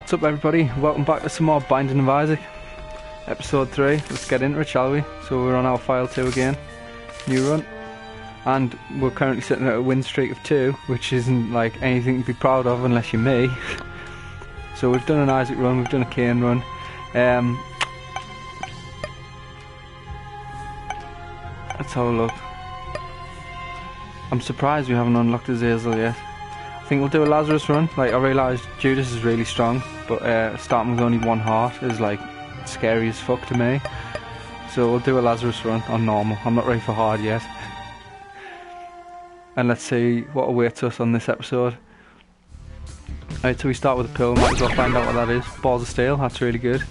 What's up everybody, welcome back to some more Binding of Isaac, episode 3, let's get into it shall we? So we're on our file 2 again, new run, and we're currently sitting at a win streak of 2, which isn't like anything to be proud of unless you're me. So we've done an Isaac run, we've done a Cain run, let's have a look. I'm surprised we haven't unlocked Azazel yet. I think we'll do a Lazarus run. Like, I realised Judas is really strong, but starting with only 1 heart is like scary as fuck to me. So we'll do a Lazarus run on normal. I'm not ready for hard yet. And let's see what awaits us on this episode. Right, so we start with a pill, might as well find out what that is. Balls of Steel, that's really good.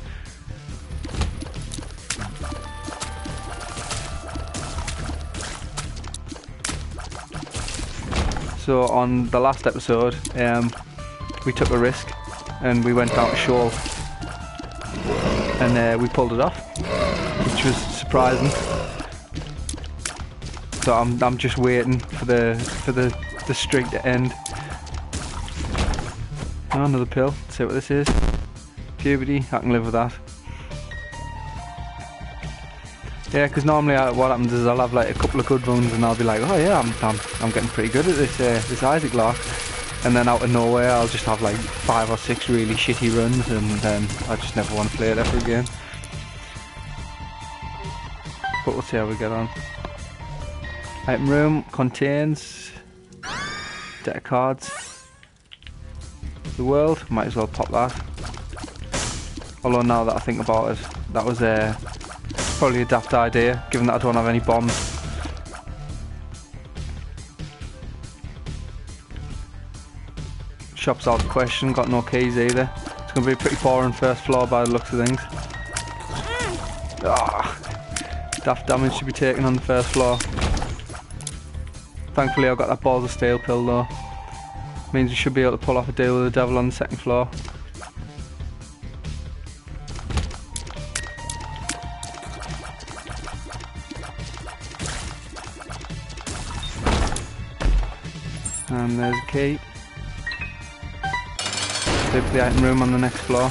So on the last episode, we took a risk and we went down to Shoal and we pulled it off, which was surprising. So I'm just waiting for the streak to end. Oh, another pill. Let's see what this is. Puberty, I can live with that. Yeah, because normally what happens is I'll have like a couple of good runs and I'll be like, oh yeah, I'm getting pretty good at this Isaac lark, and then out of nowhere I'll just have like 5 or 6 really shitty runs, and then I just never want to play it ever again. But we'll see how we get on. Item room contains deck of cards. The world, might as well pop that. Although now that I think about it, that was probably a daft idea, given that I don't have any bombs. Shop's out of question, got no keys either. It's going to be a pretty boring first floor by the looks of things. Daft damage to be taken on the first floor. Thankfully I've got that Balls of Steel pill though. Means we should be able to pull off a deal with the devil on the second floor. And there's a key. Save for the item room on the next floor.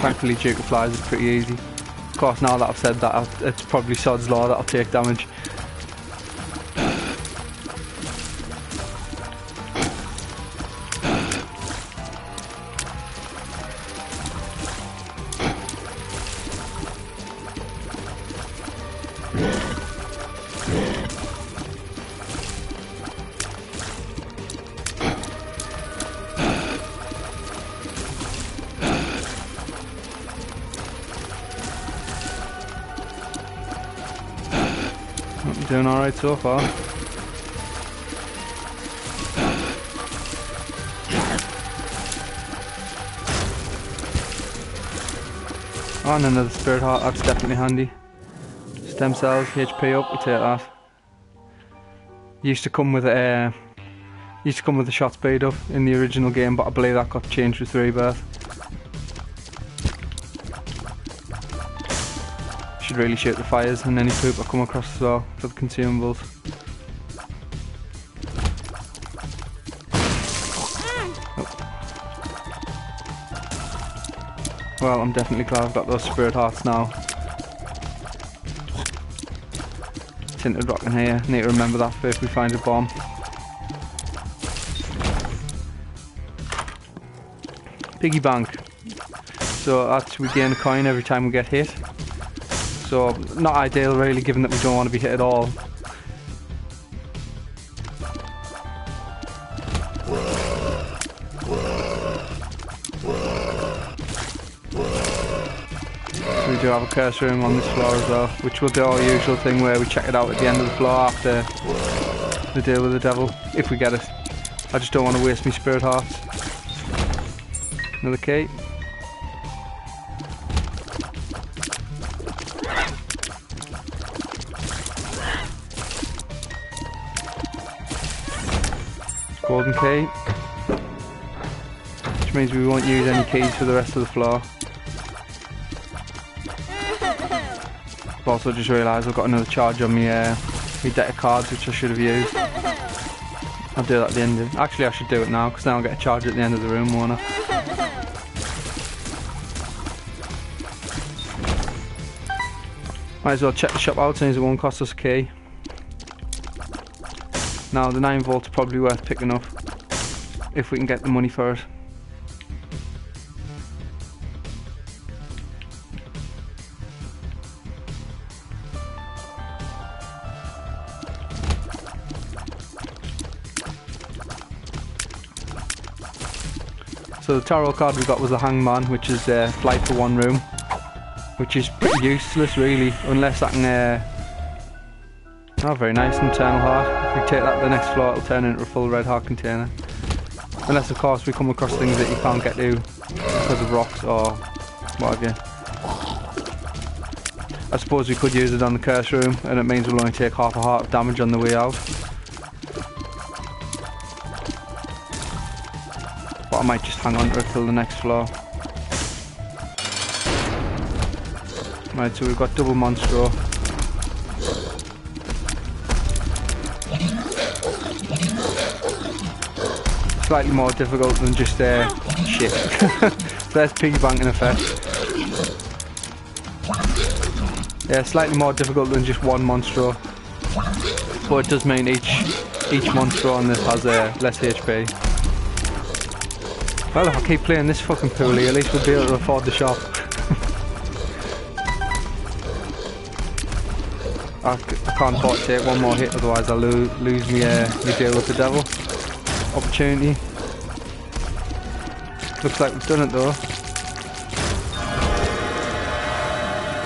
Thankfully Duke of Flies is pretty easy. Of course, now that I've said that, it's probably sod's law that I'll take damage. Doing alright so far. Oh, and another spirit heart, that's definitely handy. Stem cells, HP up, we take that. Used to come with the shot speed up in the original game, but I believe that got changed with Rebirth. Should really shoot the fires and any poop I come across as well for the consumables. Oh. Well, I'm definitely glad I've got those spirit hearts now. Tinted rock in here, need to remember that for if we find a bomb. Piggy bank. So that's, we gain a coin every time we get hit. So, not ideal really, given that we don't want to be hit at all. So we do have a curse room on this floor as well, which we'll do our usual thing where we check it out at the end of the floor after the deal with the devil, if we get it. I just don't want to waste my spirit hearts. Another key. Golden key, which means we won't use any keys for the rest of the floor. I've also just realised I've got another charge on me my deck of cards, which I should have used. I'll do that at the end of... Actually, I should do it now, because now I'll get a charge at the end of the room, won't I? Might as well check the shop out, since it won't cost us a key. Now, the 9 volts are probably worth picking up, if we can get the money for it. So the tarot card we got was the Hangman, which is flight for 1 room, which is pretty useless really, unless I can... oh, very nice, an Eternal Heart. If we take that to the next floor, it'll turn into a full red heart container. Unless of course we come across things that you can't get to because of rocks or what have you. I suppose we could use it on the curse room, and it means we'll only take half a heart of damage on the way out. But I might just hang on to it till the next floor. Right, so we've got double Monstro. Slightly more difficult than just shit. So there's piggy banking effect. Yeah, slightly more difficult than just 1 Monstro. But it does mean each Monstro on this has less HP. Well, if I keep playing this fucking poorly, at least we'll be able to afford the shop. I can't afford to take 1 more hit, otherwise I'll lose me deal with the devil opportunity. Looks like we've done it though.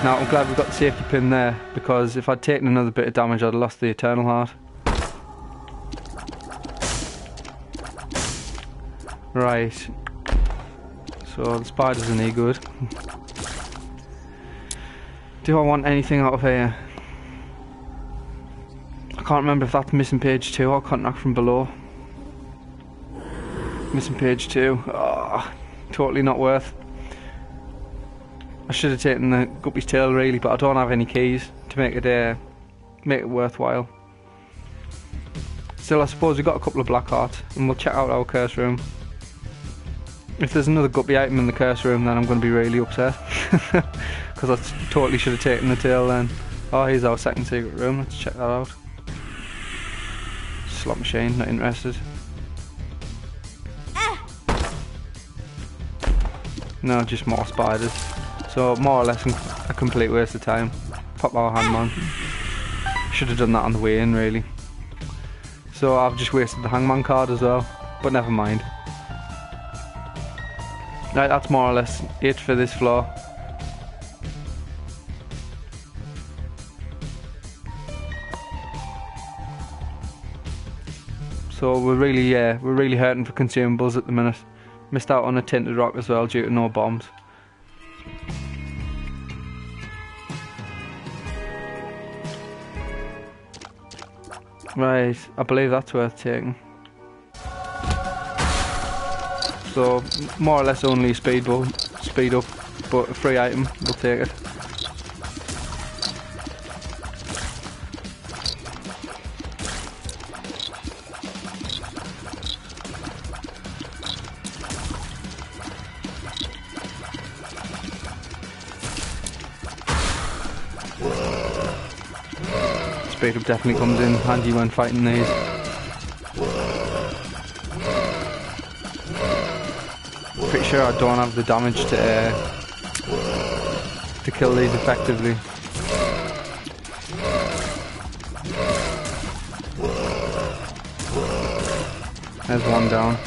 Now I'm glad we've got the safety pin there, because if I'd taken another bit of damage I'd have lost the Eternal Heart. Right, so the spiders are no good. Do I want anything out of here? I can't remember if that's missing page 2 or contact from below. Missing page 2, oh, totally not worth. I should have taken the Guppy's tail really, but I don't have any keys to make it worthwhile. Still, I suppose we've got a couple of black hearts, and we'll check out our curse room. If there's another Guppy item in the curse room, then I'm going to be really upset. Because I totally should have taken the tail then. Oh, here's our second secret room, let's check that out. Slot machine, not interested. No, just more spiders. So more or less a complete waste of time. Pop our Hangman. Should have done that on the way in really. So I've just wasted the Hangman card as well, but never mind. Right, that's more or less it for this floor. So we're really hurting for consumables at the minute. Missed out on a tinted rock as well due to no bombs. Right, I believe that's worth taking. So more or less only speed up, but a free item, we'll take it. Speed up definitely comes in handy when fighting these. Pretty sure I don't have the damage to kill these effectively. There's one down.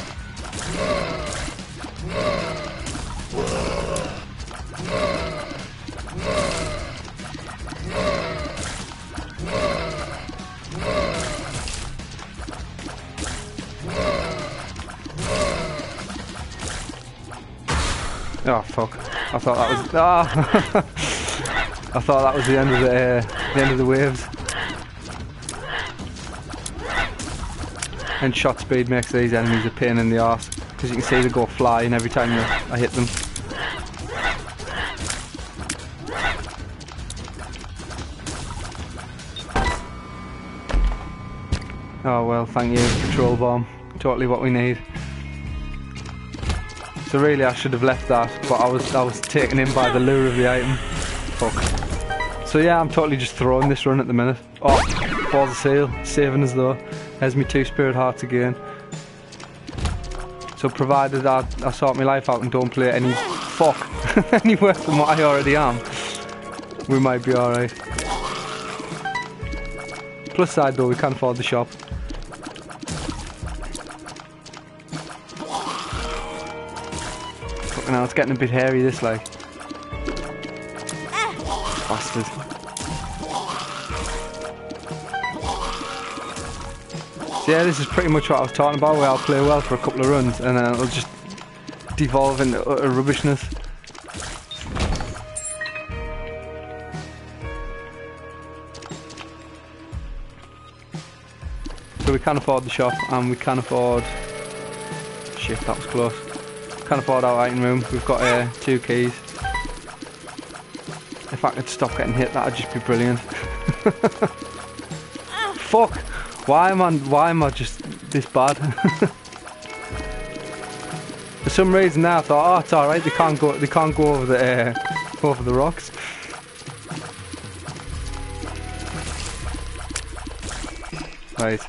Oh fuck! I thought that was I thought that was the end of the waves. And shot speed makes these enemies a pain in the arse, because you can see they go flying every time I hit them. Oh well, thank you, patrol bomb. Totally what we need. So really I should have left that, but I was taken in by the lure of the item. Fuck. So yeah, I'm totally just throwing this run at the minute. Oh, balls of seal, saving us though. There's me 2 spirit hearts again. So provided I sort my life out and don't play any any worse than what I already am, we might be alright. Plus side though, we can't afford the shop. Fucking hell, it's getting a bit hairy this like. Bastard. So yeah, this is pretty much what I was talking about, where I'll play well for a couple of runs and then it'll just devolve into utter rubbishness. So we can afford the shop and we can afford... Shit, that was close. We can afford our item room. We've got 2 keys. If I could stop getting hit, that'd just be brilliant. Fuck! Why am I just this bad? For some reason now I thought, oh, it's alright, they can't go over the rocks. Right.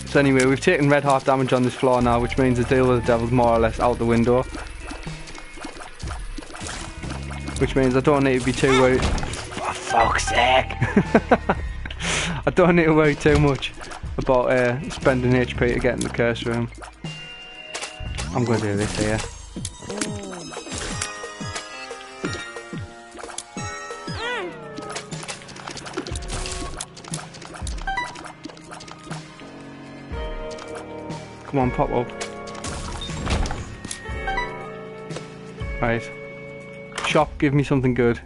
So anyway, we've taken red heart damage on this floor now, which means the deal with the devil's more or less out the window. Which means I don't need to be too worried. For fuck's sake! I don't need to worry too much about spending HP to get in the curse room. I'm going to do this here. Come on, pop up. Right. Shop, give me something good.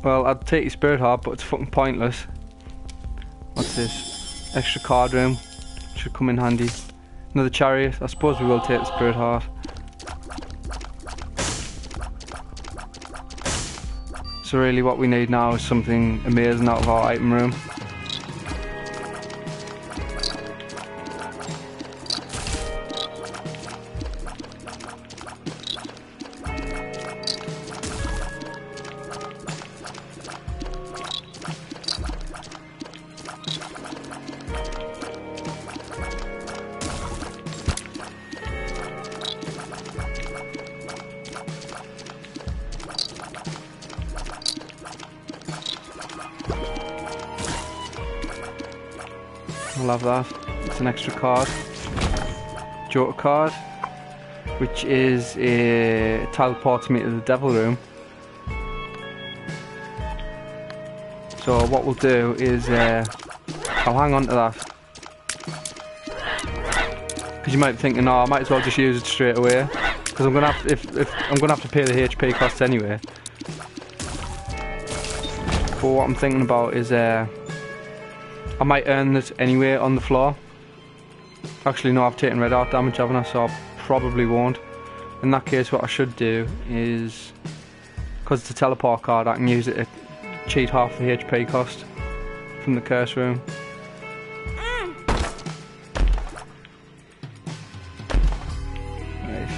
Well, I'd take your spirit heart, but it's fucking pointless. What's this? Extra card room. Should come in handy. Another chariot. I suppose we will take the spirit heart. So really what we need now is something amazing out of our item room. I'll have that. It's an extra card. Joker card, which is a teleports me to the devil room. So what we'll do is I'll hang on to that, because you might be thinking, oh, I might as well just use it straight away, because I'm gonna have if I'm gonna have to pay the HP costs anyway. But what I'm thinking about is I might earn this anyway on the floor. Actually no, I've taken red heart damage, haven't I? So I probably won't. In that case what I should do is, because it's a teleport card, I can use it to cheat half the HP cost from the curse room. Right.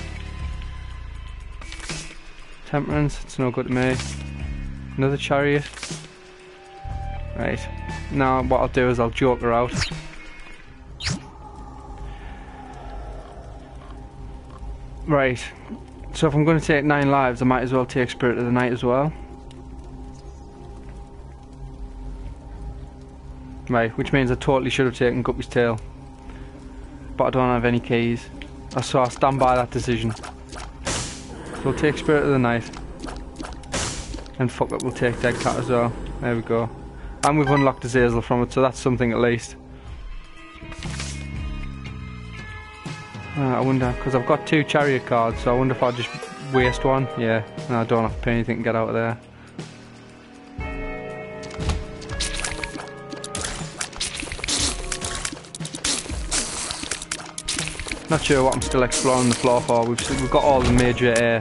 Temperance, it's no good to me. Another chariot. Right. Now what I'll do is I'll joker out. Right. So if I'm going to take 9 lives, I might as well take Spirit of the Night as well. Right, which means I totally should have taken Guppy's Tail. But I don't have any keys. So I stand by that decision. So we'll take Spirit of the Night. And fuck it, we'll take Dead Cat as well. There we go. And we've unlocked Azazel from it, so that's something at least. I wonder, because I've got 2 chariot cards, so I wonder if I'll just waste one. Yeah, and I don't have to pay anything to get out of there. Not sure what I'm still exploring the floor for. We've got all the major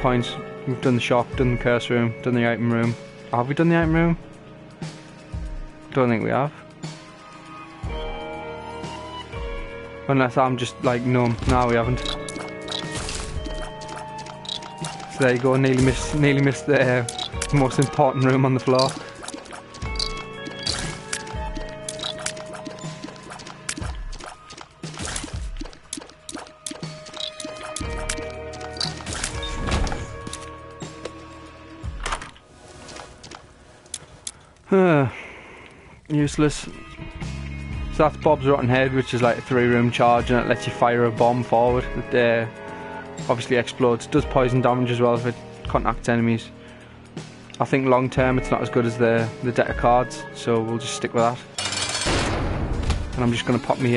points. We've done the shop, done the curse room, done the item room. Have we done the item room? Don't think we have. Unless I'm just like numb. No, we haven't. So there you go, nearly missed the most important room on the floor. Useless. So that's Bob's Rotten Head, which is like a 3-room charge, and it lets you fire a bomb forward that obviously explodes. It does poison damage as well if it contacts enemies. I think long term it's not as good as the deck of cards, so we'll just stick with that. And I'm just going to pop me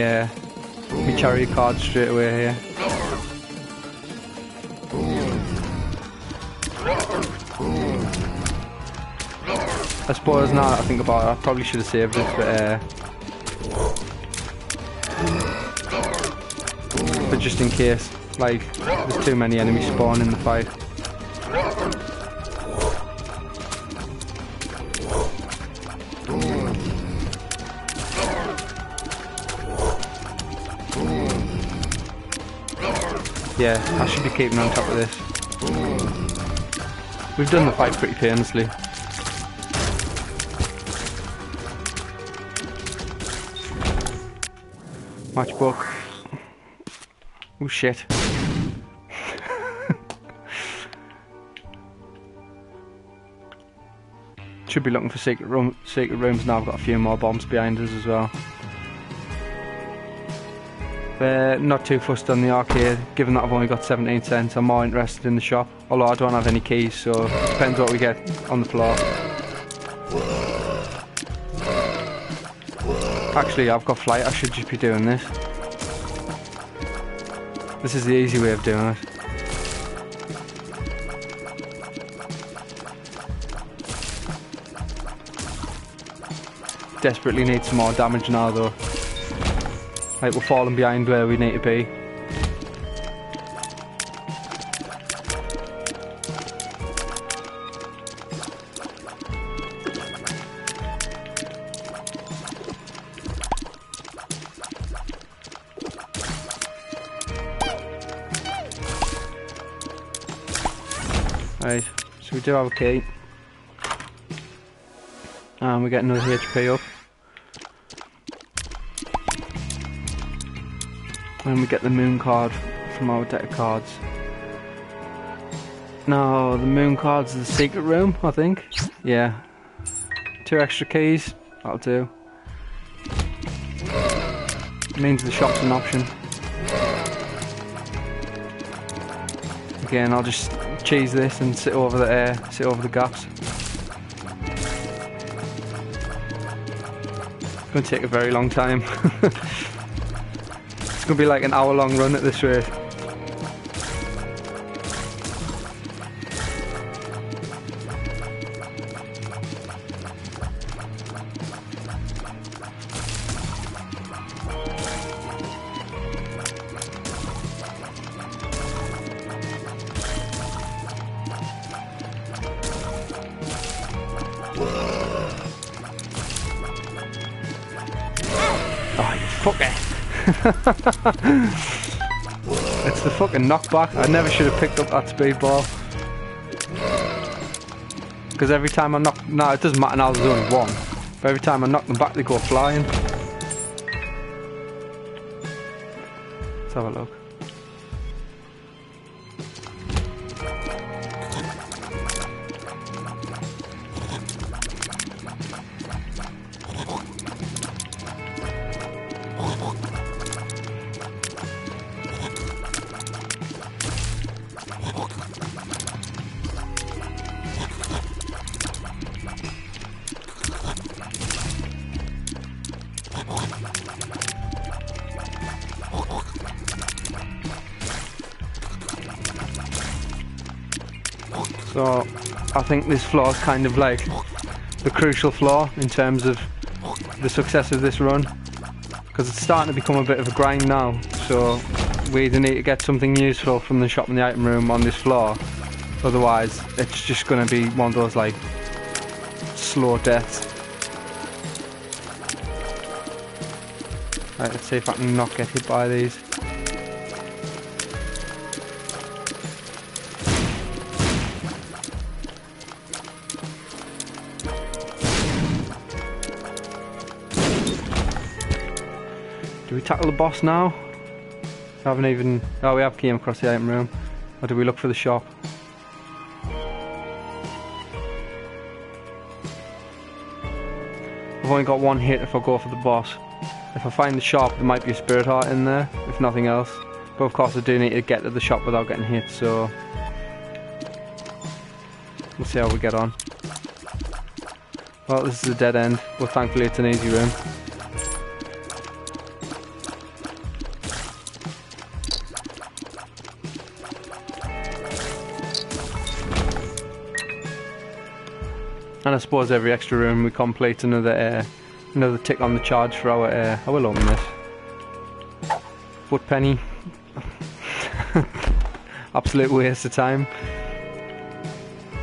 chariot card straight away here. I suppose now that I think about it, I probably should have saved it, but just in case, like, there's too many enemies spawn in the fight. Yeah, I should be keeping on top of this. We've done the fight pretty painlessly. Matchbook. Oh shit. Should be looking for secret rooms now. I've got a few more bombs behind us as well. Not too fussed on the arcade, given that I've only got 17 cents. I'm more interested in the shop, although I don't have any keys, so it depends what we get on the floor. Actually, I've got flight, I should just be doing this. This is the easy way of doing it. Desperately need some more damage now though. Like, we're falling behind where we need to be. Right, so we do have a key. And we get another HP up. And we get the moon card from our deck of cards. No, the moon card's the secret room, I think. Yeah. 2 extra keys, that'll do. Means the shop's an option. Again, I'll just cheese this and sit over the gaps. It's going to take a very long time. It's going to be like an hour-long run at this rate. Oh, you fucker! It's the fucking knockback. I never should have picked up that speedball. Because every time I knock... No, it doesn't matter now, there's only one. But every time I knock them back, they go flying. Let's have a look. So I think this floor is kind of like the crucial floor in terms of the success of this run, because it's starting to become a bit of a grind now. So we either need to get something useful from the shop and the item room on this floor, otherwise it's just going to be one of those like slow deaths. Right, let's see if I can not get hit by these. Do we tackle the boss now? I haven't even... Oh, we have came across the item room. Or do we look for the shop? I've only got one hit if I go for the boss. If I find the shop, there might be a spirit heart in there, if nothing else. But of course I do need to get to the shop without getting hit, so... We'll see how we get on. Well, this is a dead end, but thankfully it's an easy room. And I suppose every extra room we complete another tick on the charge for our I will open this. Foot penny. Absolute waste of time.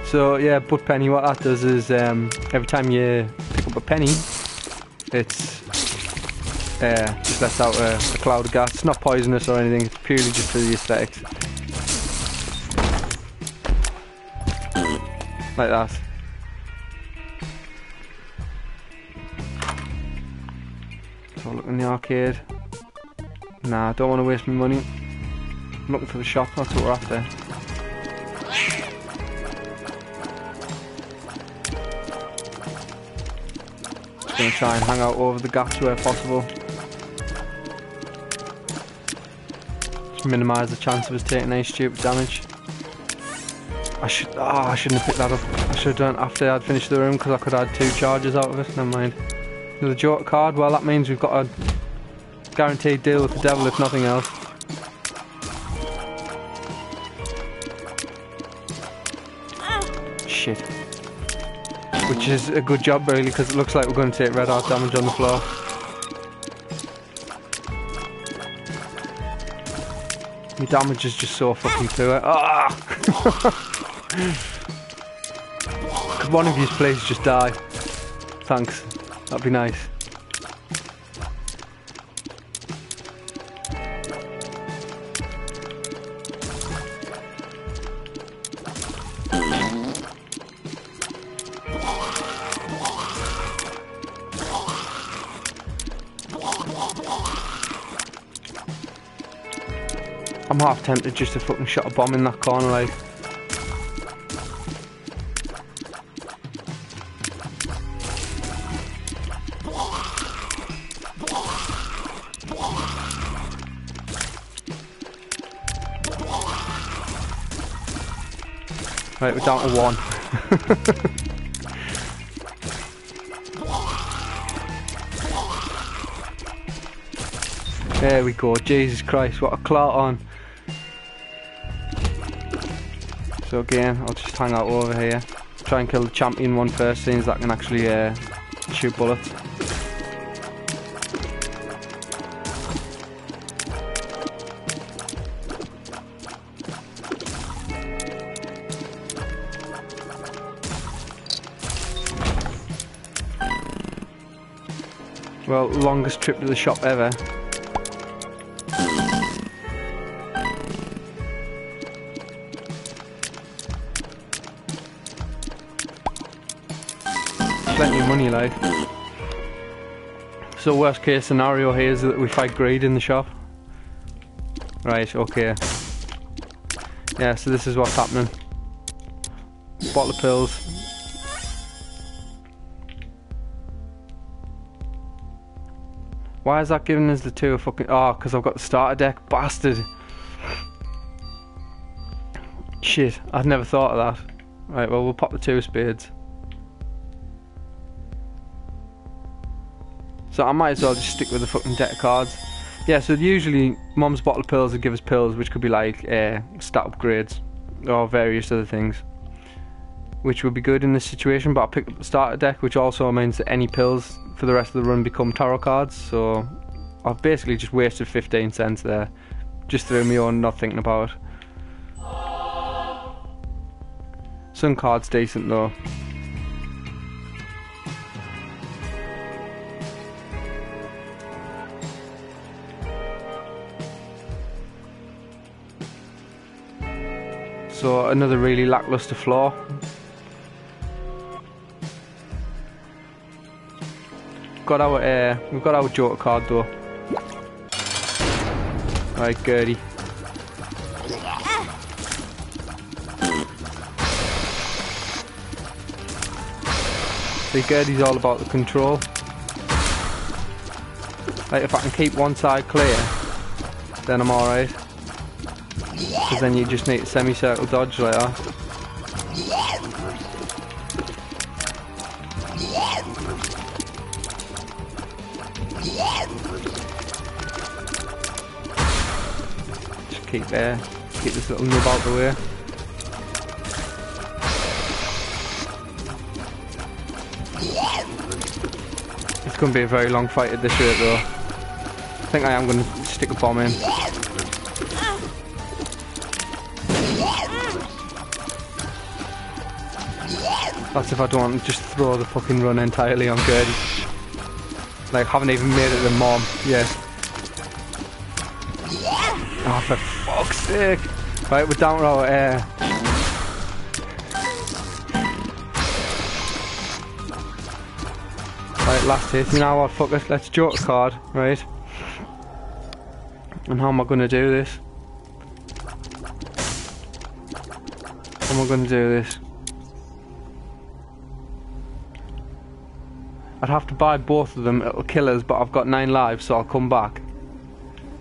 So yeah, butt penny, what that does is every time you pick up a penny, it's just lets out a cloud of gas. It's not poisonous or anything, it's purely just for the aesthetics. Like that. So look in the arcade. Nah, I don't want to waste my money. I'm looking for the shop, that's what we're after. Just going to try and hang out over the gaps where possible. Just minimise the chance of us taking any stupid damage. I shouldn't have picked that up. I should have done it after I'd finished the room because I could have had 2 charges out of it. Never mind. The Joker card, well that means we've got a guaranteed deal with the devil if nothing else. Shit. Which is a good job really, because it looks like we're going to take red heart damage on the floor. My damage is just so fucking poor. Ah! Could one of you please just die? Thanks. That'd be nice. I'm half tempted just to fucking shot a bomb in that corner, like. Right, we're down to 1. There we go, Jesus Christ, what a clout on. So again, I'll just hang out over here. Try and kill the champion one first, seeing as that can actually shoot bullets. Well, longest trip to the shop ever. Plenty of money, like. So worst case scenario here is that we fight greed in the shop. Right, okay. Yeah, so this is what's happening. Bottle of pills. Why is that giving us the 2 fucking... Oh, because I've got the starter deck. Bastard. Shit, I'd never thought of that. Right, well, we'll pop the 2 spades. So I might as well just stick with the fucking deck of cards. Yeah, so usually Mum's bottle of pills would give us pills, which could be like stat upgrades or various other things, which would be good in this situation. But I'll pick up the starter deck, which also means that any pills for the rest of the run become tarot cards. So I've basically just wasted 15 cents there, just through me own not thinking about it. Some cards decent though. So another really lackluster floor. We've got our Joker card though. Right, Gertie. See, Gertie's all about the control. Like, if I can keep one side clear, then I'm alright. Because then you just need a semicircle dodge like that. Just keep this little nub out the way. It's going to be a very long fight at this rate though. I think I am going to stick a bomb in. That's if I don't want to just throw the fucking run entirely on Gertie. Like, haven't even made it the mom yet. Oh, for fuck's sake. Right, we're down to our air. Right, last hit. You know what, fuck it. Let's joke a card, right? And how am I going to do this? How am I going to do this? I'd have to buy both of them, it'll kill us, but I've got 9 lives, so I'll come back.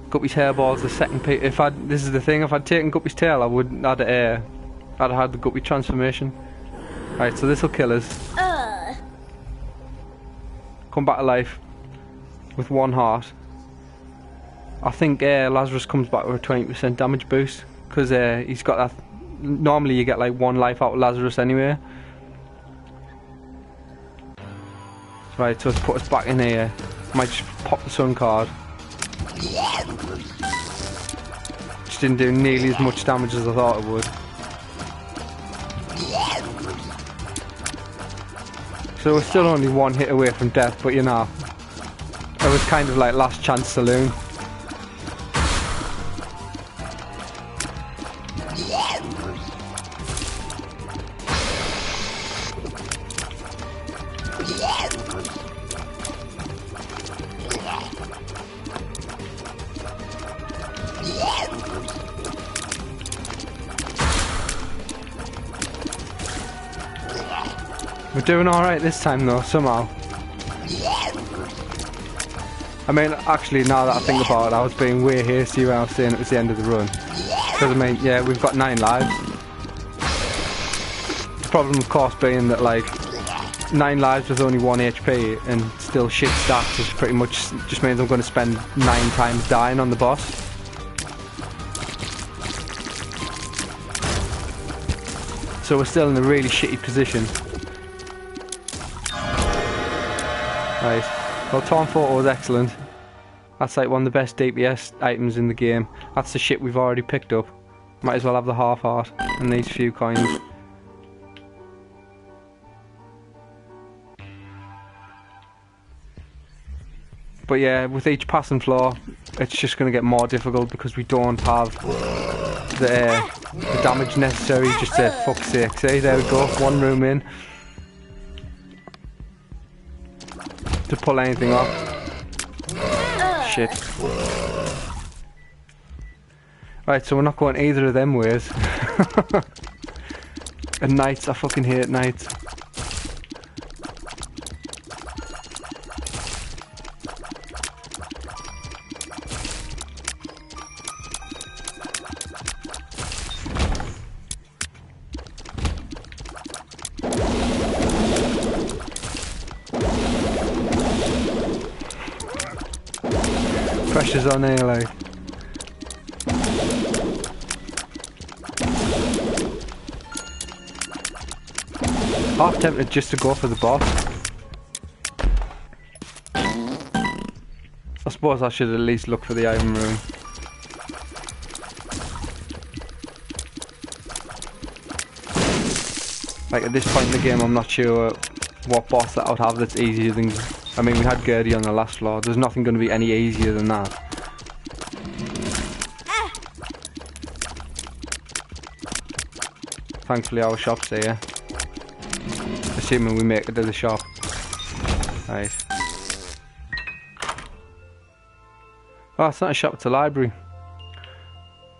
Guppy's hairball's the second piece. This is the thing, if I'd taken Guppy's tail, I'd have had the Guppy transformation. Right, so this'll kill us. Come back to life with 1 heart. I think Lazarus comes back with a 20% damage boost, because he's got that. Normally you get like 1 life out of Lazarus anyway. Right, so let's put us back in here. Might just pop the sun card. Just didn't do nearly as much damage as I thought it would. So we're still only 1 hit away from death, but you know, it was kind of like last chance saloon. We're doing alright this time though, somehow. I mean, actually, now that I think about it, I was being way hasty when I was saying it was the end of the run. Because I mean, yeah, we've got 9 lives. The problem, of course, being that like 9 lives with only 1 HP and still shit stats is pretty much just means I'm going to spend 9 times dying on the boss. So we're still in a really shitty position. Right, well, Torn Photo is excellent. That's like one of the best DPS items in the game. That's the shit we've already picked up. Might as well have the half heart and these few coins. But yeah, with each passing floor, it's just going to get more difficult because we don't have the damage necessary just to fuck's sake. See, there we go, 1 room in. To pull anything off. Shit. Right, so we're not going either of them ways. And nights, I fucking hate nights. Pressure's on here, like. Half tempted just to go for the boss. I suppose I should at least look for the item room. Like, at this point in the game, I'm not sure what boss that I would have that's easier than... I mean, we had Gertie on the last floor. There's nothing going to be any easier than that. Thankfully our shop's here. Assuming we make it to the shop. Right. Oh, it's not a shop, it's a library.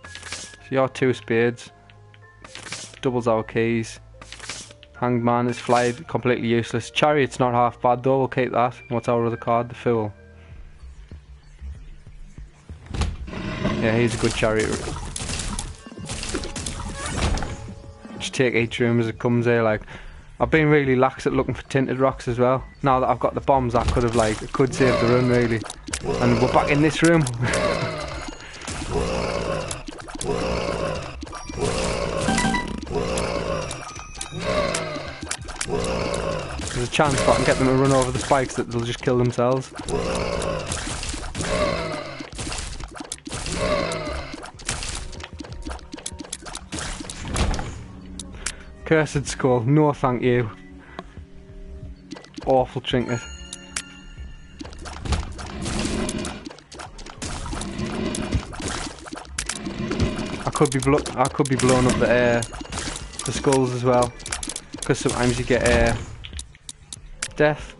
So your 2 spades. Doubles our keys. Hanged man is flayed, completely useless. Chariot's not half bad though, we'll keep that. What's our other card? The Fool. Yeah, he's a good chariot. Just take each room as it comes here, like. I've been really lax at looking for tinted rocks as well. Now that I've got the bombs, I could have could save the run really. And we're back in this room. There's a chance if I can get them to run over the spikes that they'll just kill themselves. Cursed skull, no thank you. Awful trinket. I could be blowing up the skulls as well, because sometimes you get death.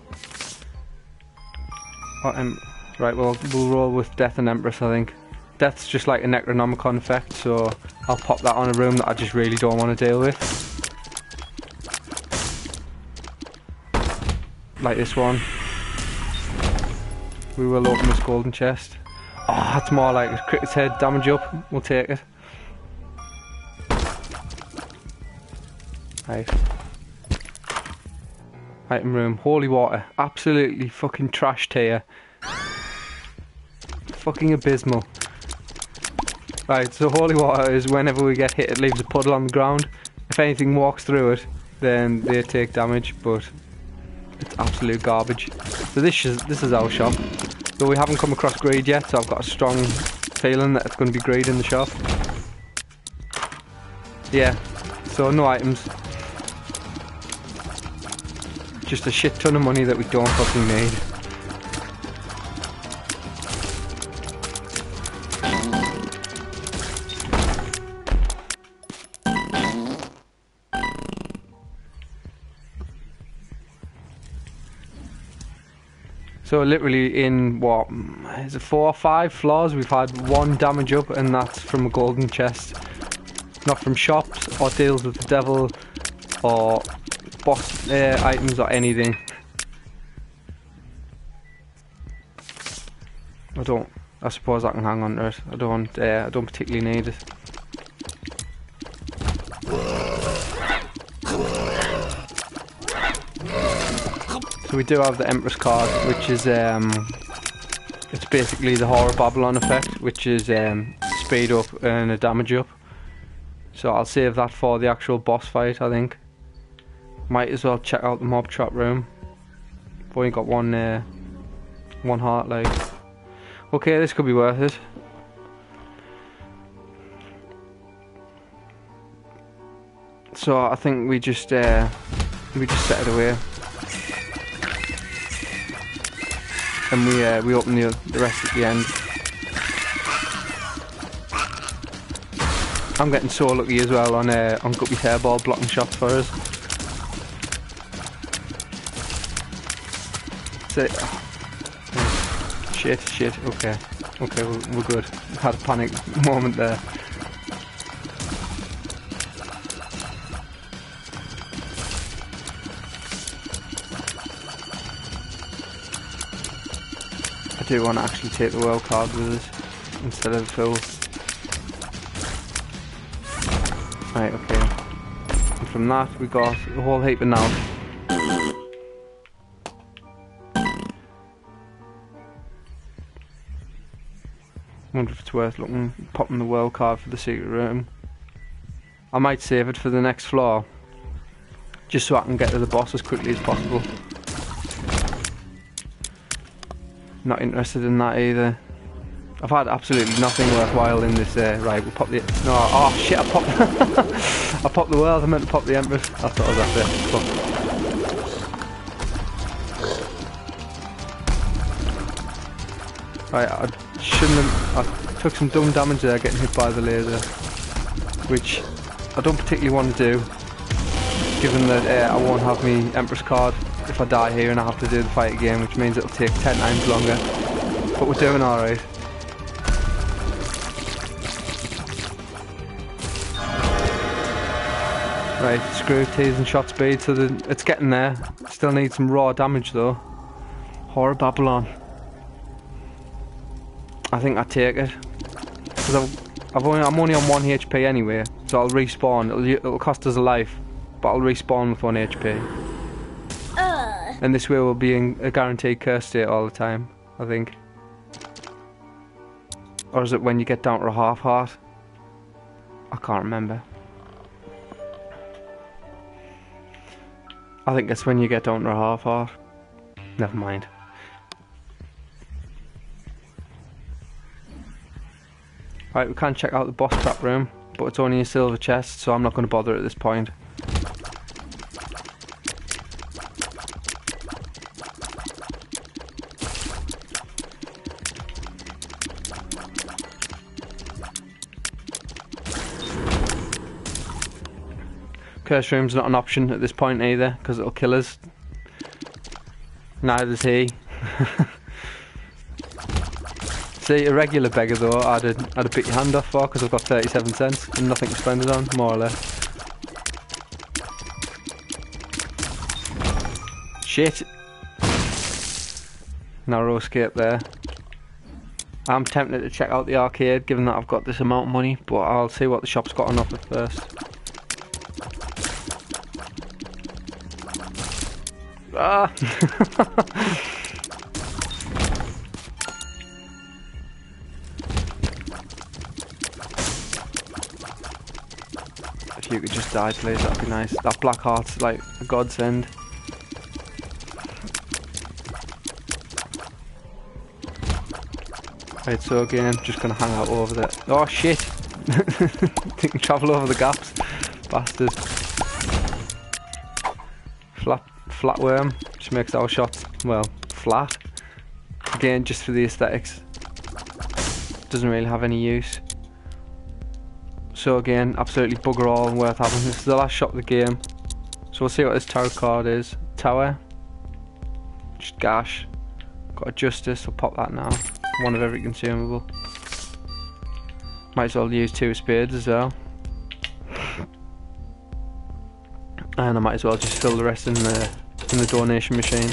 Right, well we'll roll with death and Empress. I think death's just like a Necronomicon effect, so I'll pop that on a room that I just really don't want to deal with. Like this one. We will open this golden chest. Oh, that's more like a cricket's head damage up. We'll take it. Right. Item room. Holy water. Absolutely fucking trashed here. Fucking abysmal. Right, so holy water is whenever we get hit it leaves a puddle on the ground. If anything walks through it, then they take damage, but it's absolute garbage. So this is our shop. Though we haven't come across greed yet, so I've got a strong feeling that it's going to be greed in the shop. Yeah, so no items. Just a shit ton of money that we don't fucking need. So literally in what is it, 4 or 5 floors we've had 1 damage up, and that's from a golden chest. Not from shops or deals with the devil or boss items or anything. I suppose I can hang on to it. I don't particularly need it. So we do have the Empress card, which is it's basically the Horror Babylon effect, which is speed up and a damage up. So I'll save that for the actual boss fight, I think. Might as well check out the mob trap room. I've only got one heart, like. Okay, this could be worth it. So I think we just set it away. And we open the rest at the end. I'm getting so lucky as well on Guppy's hairball blocking shots for us. So, shit. Okay, we're good. Had a panic moment there. I do want to actually take the world card with us instead of the Fool. Right, okay. And from that we got a whole heap of now. Wonder if it's worth popping the world card for the secret room. I might save it for the next floor, just so I can get to the boss as quickly as possible. Not interested in that either. I've had absolutely nothing worthwhile in this. Right, we'll pop the. No, oh shit! I popped. I popped the world. I meant to pop the Empress. That's what I was after. Right, I shouldn't have. I took some dumb damage there, getting hit by the laser, which I don't particularly want to do, given that I won't have me Empress card if I die here and I have to do the fight again, which means it'll take 10 times longer. But we're doing alright. Right, screw T's and shot speed, so it's getting there. Still need some raw damage though. Horror Babylon. I think I take it. Because I'm only on 1 HP anyway, so I'll respawn. It'll cost us a life, but I'll respawn with 1 HP. And this way we'll be in a guaranteed curse state all the time, I think. Or is it when you get down to a half heart? I can't remember. I think it's when you get down to a half heart. Never mind. Right, we can check out the boss trap room, but it's only a silver chest, so I'm not going to bother at this point. Curse room's not an option at this point either, because it'll kill us. Neither's he. See, a regular beggar though, I'd have bit your hand off for, because I've got 37 cents and nothing to spend it on, more or less. Shit! Narrow escape there. I'm tempted to check out the arcade, given that I've got this amount of money, but I'll see what the shop's got on offer first. Ah! If you could just die please, that'd be nice. That black heart's like a godsend. Right, so again, just gonna hang out over there. Oh shit! You can travel over the gaps. Bastard. Flatworm, just makes our shots, well, flat. Again, just for the aesthetics. Doesn't really have any use. So again, absolutely bugger all and worth having. This is the last shot of the game. So we'll see what this tarot card is. Tower. Just gash. Got a justice, I'll pop that now. One of every consumable. Might as well use 2 spades as well. And I might as well just fill the rest in the donation machine.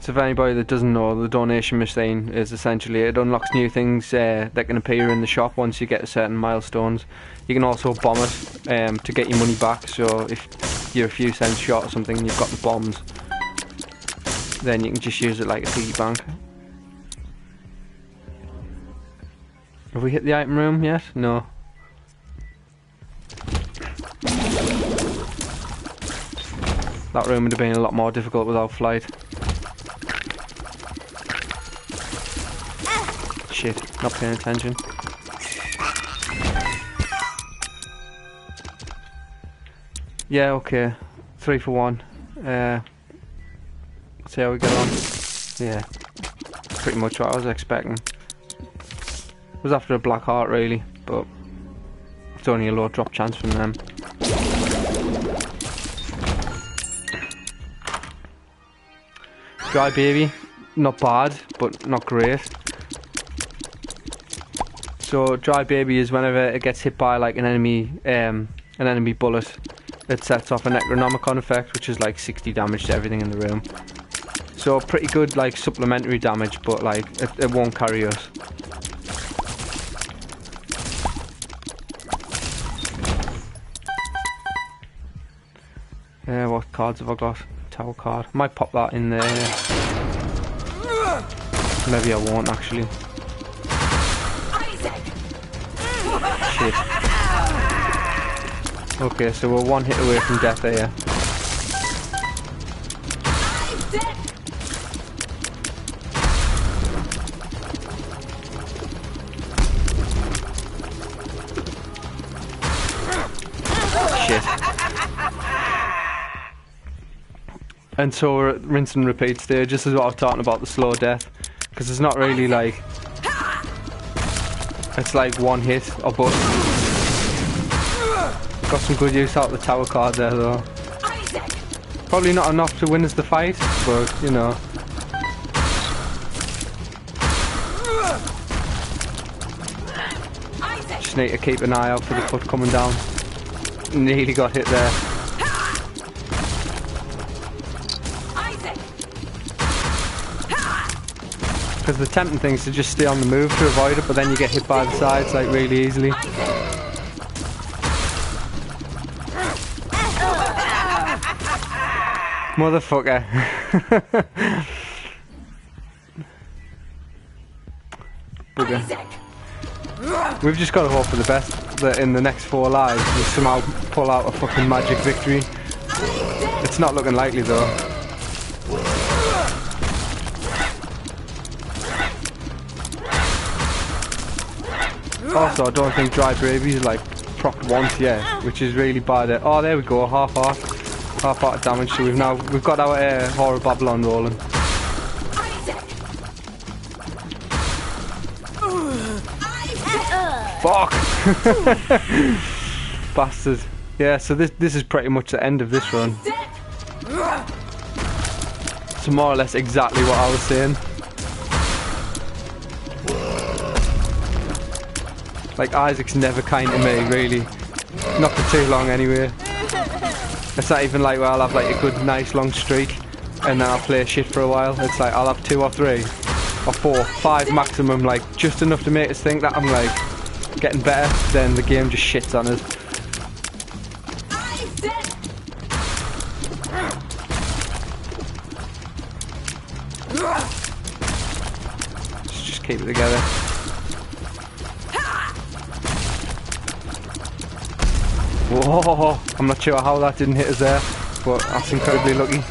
So for anybody that doesn't know, the donation machine is essentially, it unlocks new things that can appear in the shop once you get certain milestones. You can also bomb it to get your money back, so if you're a few cents short or something and you've got the bombs, then you can just use it like a piggy bank. Have we hit the item room yet? No. That room would have been a lot more difficult without flight. Shit, not paying attention. Yeah, okay. 3 for 1. Let's see how we get on. Yeah. Pretty much what I was expecting. It was after a black heart really, but it's only a low drop chance from them. Dry baby, not bad, but not great. So dry baby is whenever it gets hit by like an enemy bullet, it sets off a Necronomicon effect, which is like 60 damage to everything in the room. So pretty good like supplementary damage, but like it won't carry us. What cards have I got? Tower card. Might pop that in there. Maybe I won't actually. Shit. Okay, so we're 1 hit away from death here. And so we're at rinse and repeat stage. This is what I was talking about, the slow death, because it's not really like It's like one hit or bust. Got some good use out of the tower card there though. Probably not enough to win us the fight, but you know. Just need to keep an eye out for the foot coming down. Nearly got hit there. Because the tempting thing is to just stay on the move to avoid it, but then you get hit by the sides like really easily. Motherfucker. Bugger. We've just got to hope for the best that in the next 4 lives we somehow pull out a fucking magic victory. It's not looking likely though. Also, I don't think Dry Bravery is like proc once yet, which is really bad. Oh, there we go, half heart damage. So we've got our Horror Babylon rolling. Fuck! Bastard. Yeah, so this is pretty much the end of this run. So more or less exactly what I was saying. Like, Isaac's never kind to me, really. Not for too long anyway. It's not even like, well, I'll have like a good nice long streak and then I'll play shit for a while. It's like, I'll have 2 or 3 or 4, 5 maximum, like just enough to make us think that I'm like getting better, then the game just shits on us. Let's just keep it together. Whoa, I'm not sure how that didn't hit us there, but that's incredibly lucky.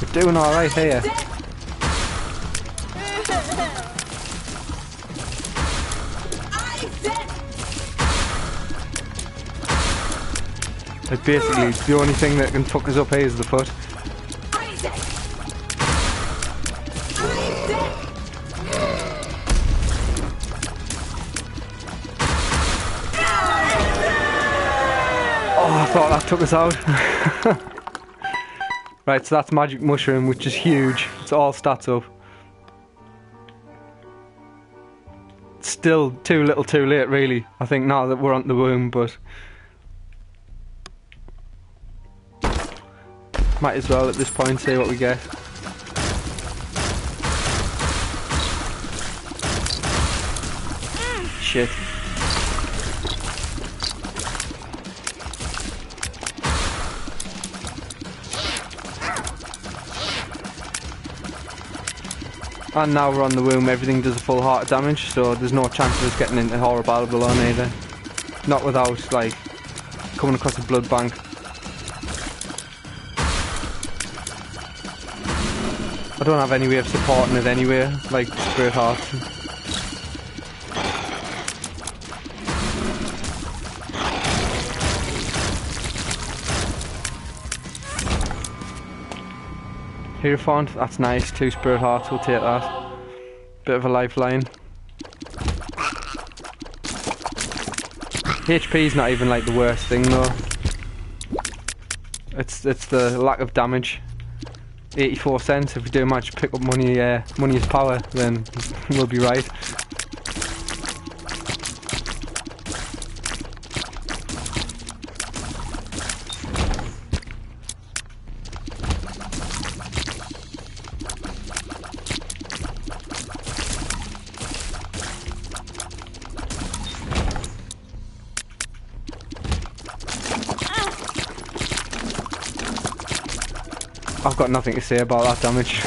We're doing alright here. Like basically, the only thing that can fuck us up here is the foot. I thought that took us out. Right, so that's Magic Mushroom, which is huge. It's all stats up. Still too little too late, really. I think now that we're on the womb, but might as well at this point see what we get. Shit. And now we're on the womb, everything does a full heart of damage, so there's no chance of us getting into Horror Babylon either. Not without, like, coming across a blood bank. I don't have any way of supporting it anyway, like Spirit Hearts. Hierophant, that's nice, 2 Spirit Hearts, we'll take that. Bit of a lifeline. HP's not even like the worst thing though. It's the lack of damage. 84 cents, if we do manage to pick up money, money is power, then we'll be right. I've got nothing to say about that damage.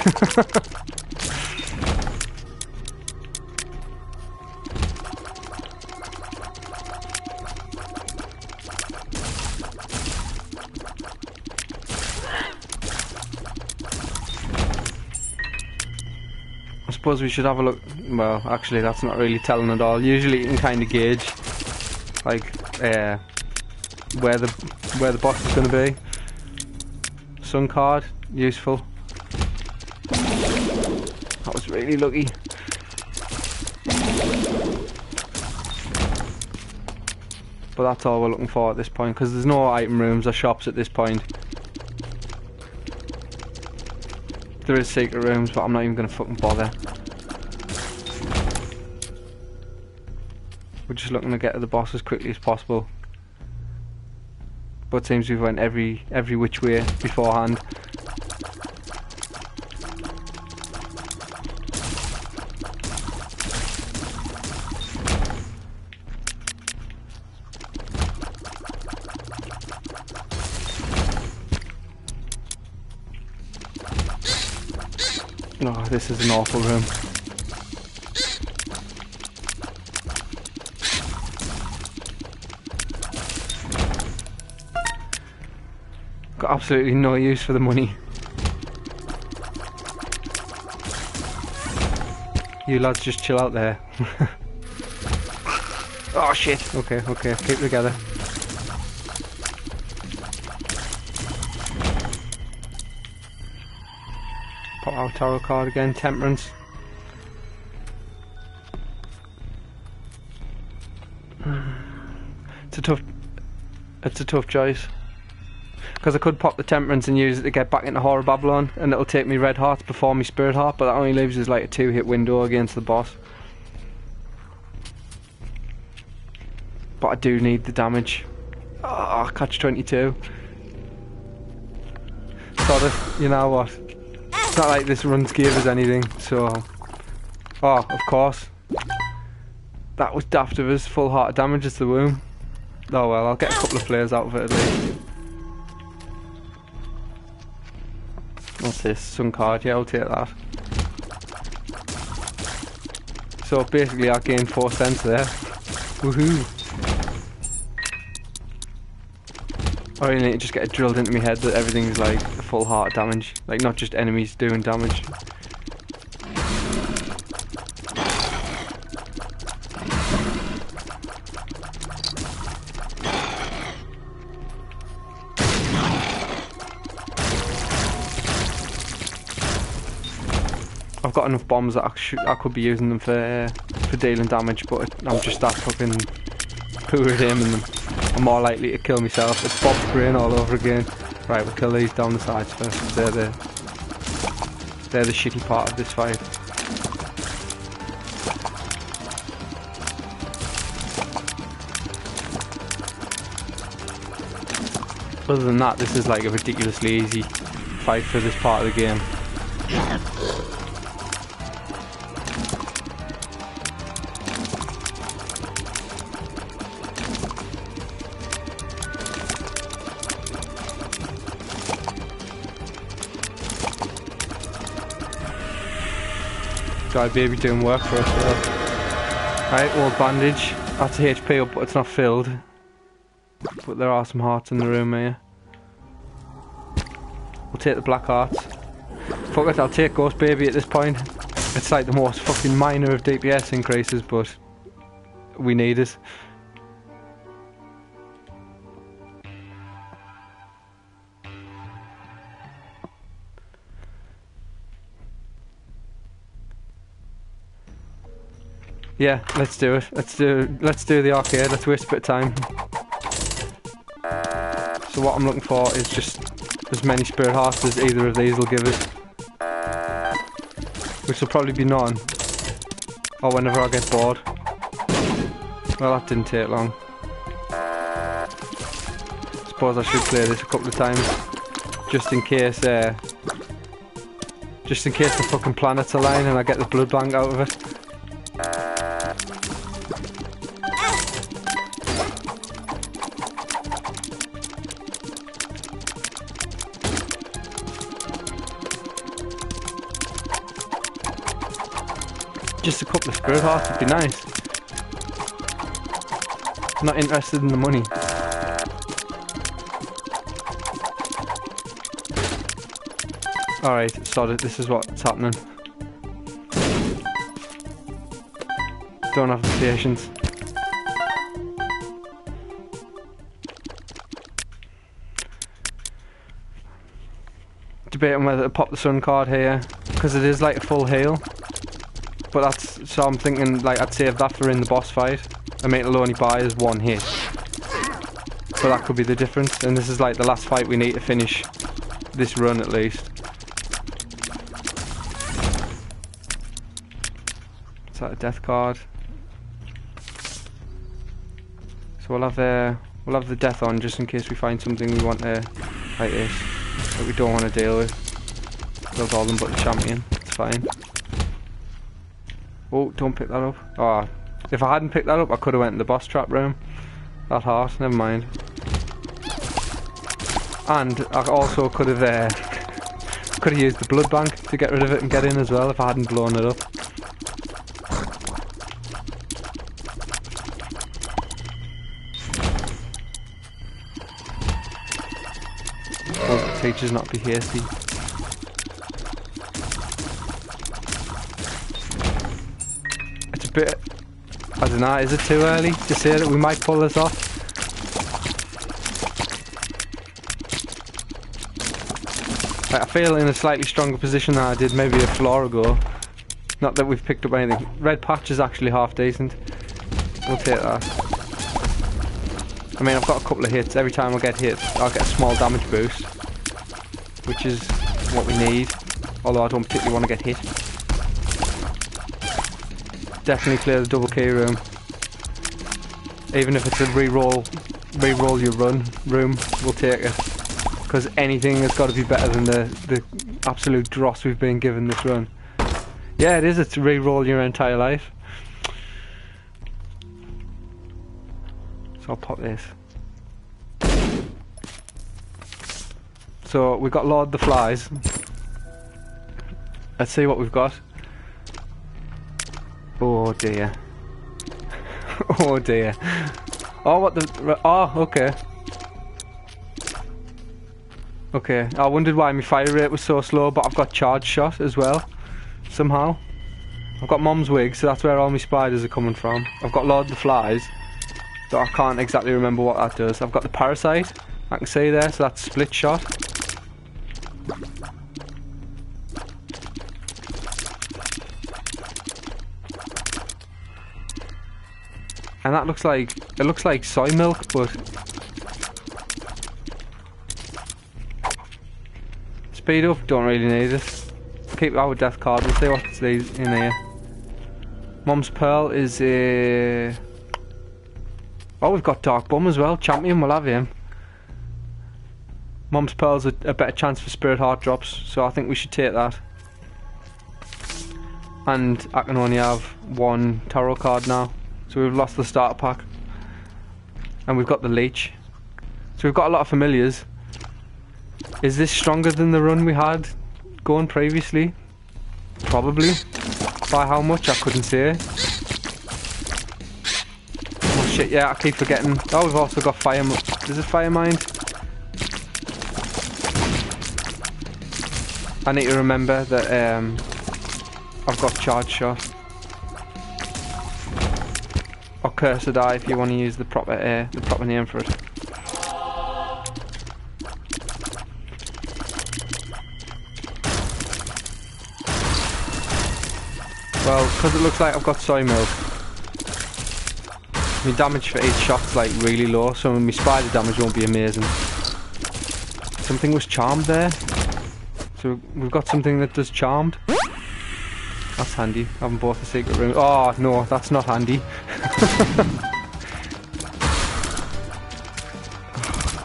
I suppose we should have a look. Well, actually that's not really telling at all. Usually you can kind of gauge like where the boss is going to be. Sun card, useful. That was really lucky. But that's all we're looking for at this point, because there's no item rooms or shops at this point. There is secret rooms, but I'm not even going to fucking bother. We're just looking to get to the boss as quickly as possible. But it seems we've went every which way beforehand. Oh, this is an awful room. Got absolutely no use for the money. You lads just chill out there. Oh shit. Okay, okay, keep together. Pop our tarot card again, Temperance. It's a tough choice. Because I could pop the Temperance and use it to get back into Horror Babylon, and it'll take me red hearts before me spirit heart, but that only leaves us like a 2-hit window against the boss. But I do need the damage. Oh, catch 22. Sort of, you know what? It's not like this run's gave us anything, so... Oh, of course. That was daft of us, full heart of damage is the womb. Oh well, I'll get a couple of players out of it at least. What's this? Sun card, yeah, I'll take that. So basically I gained 4 cents there. Woohoo! I really need to just get it drilled into my head that everything's like a full heart of damage. Like not just enemies doing damage. I've got enough bombs that I could be using them for dealing damage, but I'm just that fucking poor at aiming them. I'm more likely to kill myself. It's Bob's brain all over again. Right, we'll kill these down the sides first. They're the shitty part of this fight. Other than that, this is like a ridiculously easy fight for this part of the game. Guy baby doing work for us though. Right, old bandage. That's a HP up, but it's not filled. But there are some hearts in the room here. We'll take the black hearts. Fuck it, I'll take Ghost Baby at this point. It's like the most fucking minor of DPS increases, but we need it. Yeah, let's do it. Let's do the arcade. Let's waste a bit of time. So what I'm looking for is just as many spirit hearts as either of these will give us, which will probably be none, or whenever I get bored. Well, that didn't take long. Suppose I should play this a couple of times, just in case the fucking planets align and I get the blood bank out of it. Just a couple of spirit hearts would be nice. Not interested in the money. Alright, sorry, this is what's happening. Don't have the patience. Debating whether to pop the sun card here, because it is like a full heal. But that's, so I'm thinking like I'd save that for in the boss fight. I mean it'll only buy us 1 hit. but that could be the difference. And this is like the last fight we need to finish this run at least. Is that a death card? So we'll have the death on just in case we find something we want to, like this, that we don't want to deal with. Build all them but the champion. It's fine. Oh, don't pick that up. Oh, if I hadn't picked that up, I could have went in the boss trap room. That hard. Never mind. And I also could have used the blood bank to get rid of it and get in as well if I hadn't blown it up. Teachers not be hasty. It's a bit, I don't know, is it too early to say that we might pull this off? I feel in a slightly stronger position than I did maybe a floor ago. Not that we've picked up anything. Red patch is actually half decent. We'll take that. I mean, I've got a couple of hits. Every time I get hit, I'll get a small damage boost, which is what we need, although I don't particularly want to get hit. Definitely clear the double key room. Even if it's a re-roll your run room, we'll take it. Because anything has got to be better than the absolute dross we've been given this run. Yeah, it is, it's re-roll your entire life. So I'll pop this. So we've got Lord the Flies. Let's see what we've got. Oh dear. Oh dear. Oh, what the... Oh, okay. Okay, I wondered why my fire rate was so slow, but I've got charge shot as well. Somehow. I've got Mom's wig, so that's where all my spiders are coming from. I've got Lord the Flies, but I can't exactly remember what that does. I've got the Parasite, I can see there, so that's split shot. And that looks like, it looks like soy milk, but... Speed up, don't really need it. Keep our death card, we'll see what's these in here. Mom's Pearl is a... Oh, we've got Dark Bum as well, champion, we'll have him. Mom's Pearl's a better chance for Spirit Heart drops, so I think we should take that. And I can only have one tarot card now. So we've lost the starter pack. And we've got the Leech. So we've got a lot of familiars. Is this stronger than the run we had going previously? Probably. By how much? I couldn't say. Oh shit, yeah, I keep forgetting. Oh, we've also got Fire... Is it Fire Mind? I need to remember that I've got Charge Shot. Or Cursed Eye if you want to use the proper name for it. Well, because it looks like I've got soy milk, my damage for each shot's like really low, so my spider damage won't be amazing. Something was charmed there, so we've got something that does charmed. That's handy, having both the secret room. Oh no, that's not handy.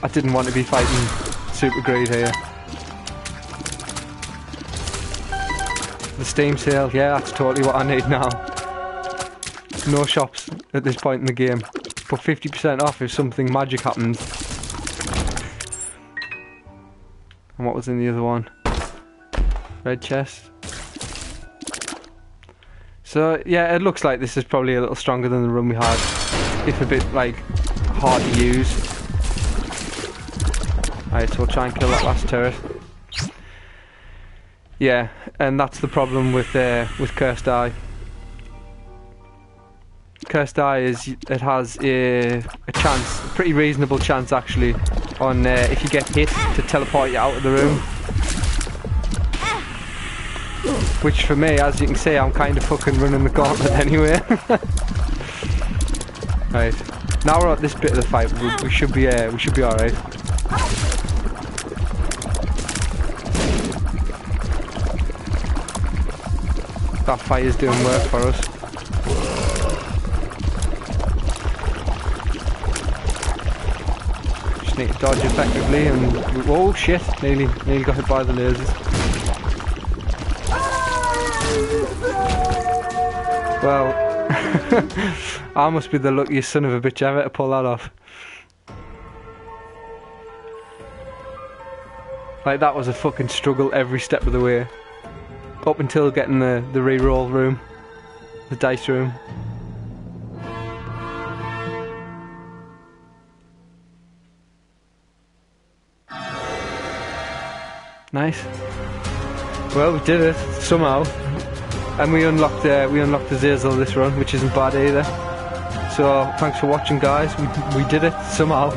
I didn't want to be fighting Super Greed here. The Steam sale, yeah, that's totally what I need now. No shops at this point in the game, but 50% off if something magic happens. And what was in the other one? Red chest. So yeah, it looks like this is probably a little stronger than the run we had, if a bit like hard to use. Alright, so we'll try and kill that last turret. Yeah, and that's the problem with Cursed Eye. Cursed Eye is, it has a chance, a pretty reasonable chance actually, on if you get hit to teleport you out of the room. Which for me, as you can see, I'm kind of fucking running the gauntlet anyway. Right, Now we're at this bit of the fight, we should be alright. That fire's doing work for us. Just need to dodge effectively and... oh shit! Nearly got hit by the lasers. Well... I must be the luckiest son of a bitch ever to pull that off. Like, that was a fucking struggle every step of the way. Up until getting the re-roll room. The dice room. Nice. Well, we did it, somehow. And we unlocked the Zazel this run, which isn't bad either. So, thanks for watching, guys. We did it, somehow.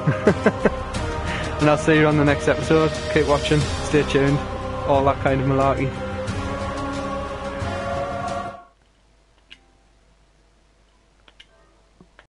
And I'll see you on the next episode. Keep watching, stay tuned, all that kind of malarkey.